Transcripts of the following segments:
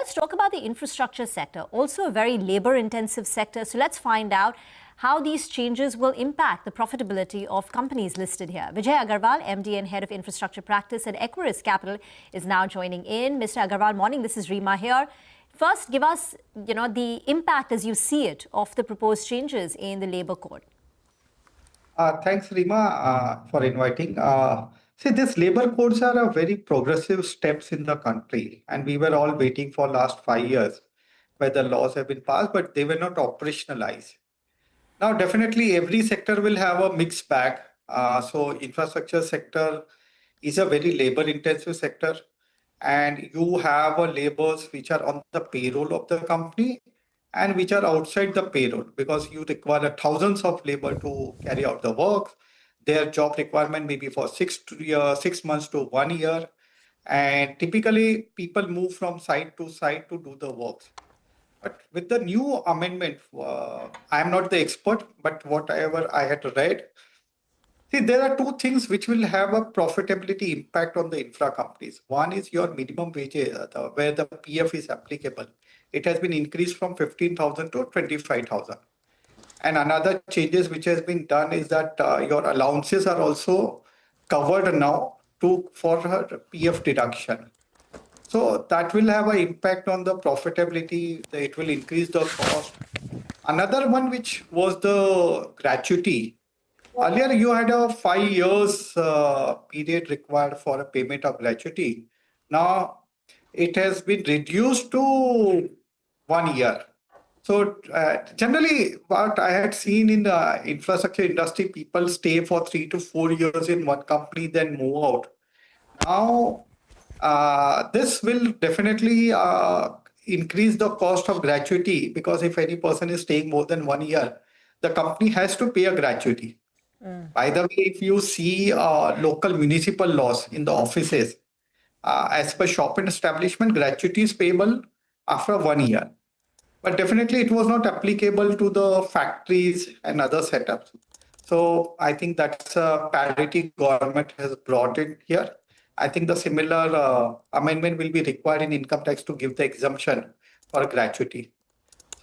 let's talk about the infrastructure sector, also a very labor-intensive sector. So let's find out how these changes will impact the profitability of companies listed here. Vijay Agarwal, MD and Head of Infrastructure Practice at Equirus Capital, is now joining in. Mr. Agarwal, morning. This is Reema here. First, give us, the impact as you see it of the proposed changes in the labor code. Thanks, Reema, for inviting. See, these labor codes are a very progressive steps in the country, and we were all waiting for last 5 years where the laws have been passed, but they were not operationalized. Now, definitely every sector will have a mixed bag. So infrastructure sector is a very labor-intensive sector, and you have laborers which are on the payroll of the company and which are outside the payroll because you require thousands of labor to carry out the work. Their job requirement may be for 6 months to 1 year. And typically people move from site to site to do the work. But with the new amendment, I am not the expert, but whatever I had read, see, there are two things which will have a profitability impact on the infra companies. One is your minimum wage, where the PF is applicable. It has been increased from 15,000 to 25,000. And another changes which has been done is that your allowances are also covered now for PF deduction. So that will have an impact on the profitability. It will increase the cost. Another one which was the gratuity. Earlier, you had a 5 years period required for a payment of gratuity. Now, it has been reduced to 1 year. So generally, what I had seen in the infrastructure industry, people stay for 3 to 4 years in one company, then move out. Now, this will definitely increase the cost of gratuity because if any person is staying more than 1 year, the company has to pay a gratuity. By the way, if you see local municipal laws in the offices, as per shop and establishment, gratuity is payable after 1 year. But definitely it was not applicable to the factories and other setups. So I think that's a parity government has brought in here. I think the similar amendment will be required in income tax to give the exemption for gratuity.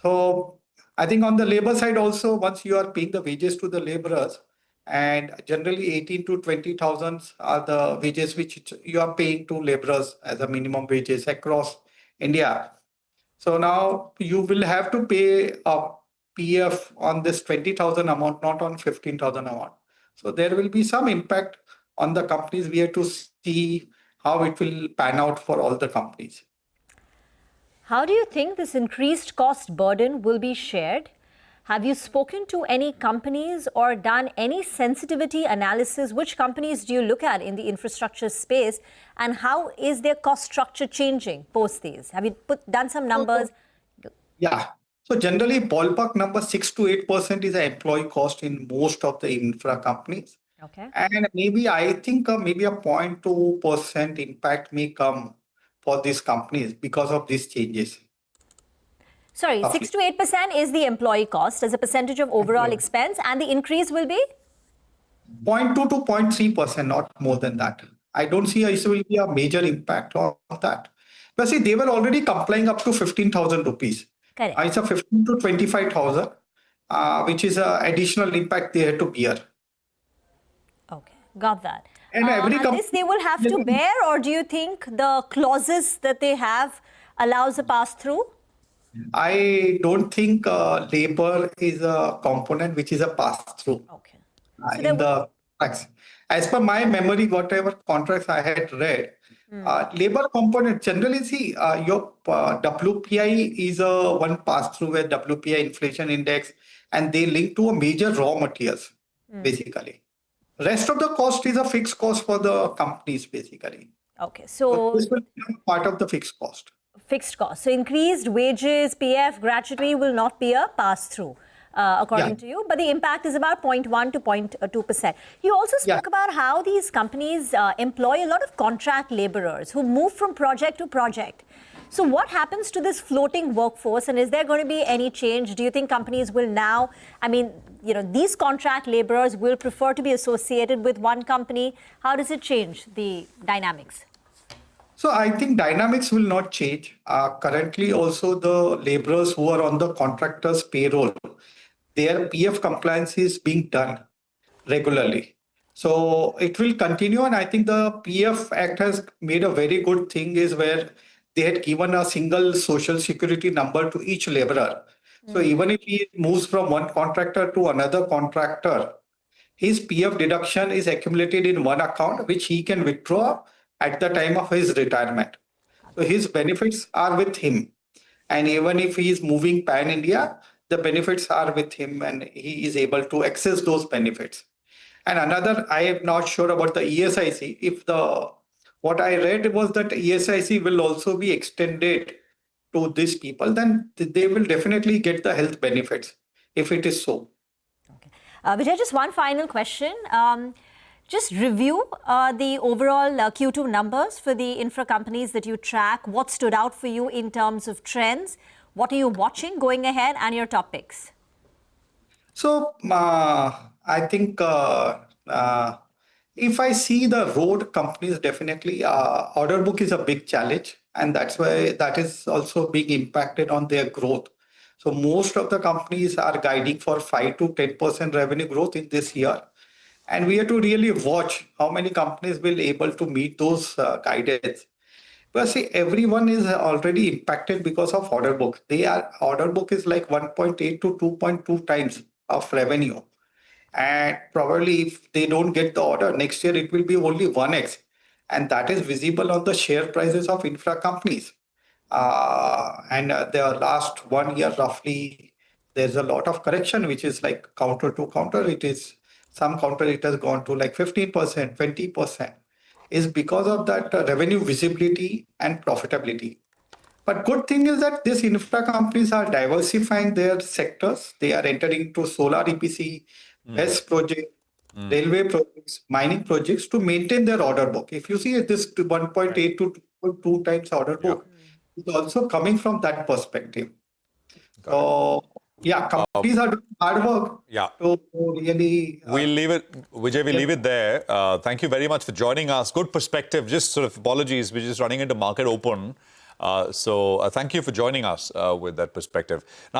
So I think on the labor side also, once you are paying the wages to the laborers, and generally 18 to 20,000 are the wages which you are paying to laborers as a minimum wages across India. So now you will have to pay a PF on this 20,000 amount, not on 15,000 amount. So there will be some impact on the companies. We have to see how it will pan out for all the companies. How do you think this increased cost burden will be shared? Have you spoken to any companies or done any sensitivity analysis? Which companies do you look at in the infrastructure space, and how is their cost structure changing post these? Have you done some numbers? Yeah. So generally, ballpark number 6 to 8% is the employee cost in most of the infra companies. Okay. And maybe I think maybe a 0.2% impact may come for these companies because of these changes. Sorry, 6 to 8% is the employee cost as a percentage of overall expense, and the increase will be? 0.2 to 0.3%, not more than that. I don't see it will be a major impact of that. But see, they were already complying up to 15,000 rupees. Correct. It's a 15 to 25,000, which is an additional impact they had to bear. Okay, got that. And this they will have to bear, or do you think the clauses that they have allows a pass-through? I don't think labor is a component which is a pass-through. Okay. In the tax. As per my memory, whatever contracts I had read, labor component generally see your WPI is a one pass-through where WPI inflation index, and they link to a major raw materials basically. Rest of the cost is a fixed cost for the companies basically. Okay, so this will be part of the fixed cost. Fixed cost. So increased wages, PF, gratuity will not be a pass-through, according to you, but the impact is about 0.1 to 0.2%. You also spoke about how these companies employ a lot of contract laborers who move from project to project. So what happens to this floating workforce, and is there going to be any change? Do you think companies will now, these contract laborers will prefer to be associated with one company? How does it change the dynamics? So I think dynamics will not change. Currently, also the laborers who are on the contractors' payroll, their PF compliance is being done regularly. So it will continue, and I think the PF Act has made a very good thing is where they had given a single social security number to each laborer. So even if he moves from one contractor to another contractor, his PF deduction is accumulated in one account, which he can withdraw at the time of his retirement. So his benefits are with him. And even if he is moving pan India, the benefits are with him and he is able to access those benefits. And another, I am not sure about the ESIC. What I read was that ESIC will also be extended to these people, then they will definitely get the health benefits if it is so. Vijay, just one final question. Just review the overall Q2 numbers for the infra companies that you track. What stood out for you in terms of trends? What are you watching going ahead and your top picks? So I think if I see the road companies, definitely order book is a big challenge. And that's why that is also being impacted on their growth. So most of the companies are guiding for 5 to 10% revenue growth in this year. And we have to really watch how many companies will able to meet those guidance. But see, everyone is already impacted because of order book. Order book is like 1.8 to 2.2 times of revenue. And probably if they don't get the order, next year it will be only 1x. And that is visible on the share prices of infra companies. The last 1 year, roughly, there's a lot of correction, which is like counter to counter. Some counter, it has gone to like 15%, 20%. Is because of that revenue visibility and profitability. But good thing is that these infra companies are diversifying their sectors. They are entering into solar EPC, BESS project, railway projects, mining projects to maintain their order book. If you see this 1.8 to 2.2 times order book, it's also coming from that perspective. So, yeah, companies are doing hard work to really... We'll leave it, Vijay, we'll leave it there. Thank you very much for joining us. Good perspective. Just sort of apologies, we're just running into market open. So thank you for joining us with that perspective. Now,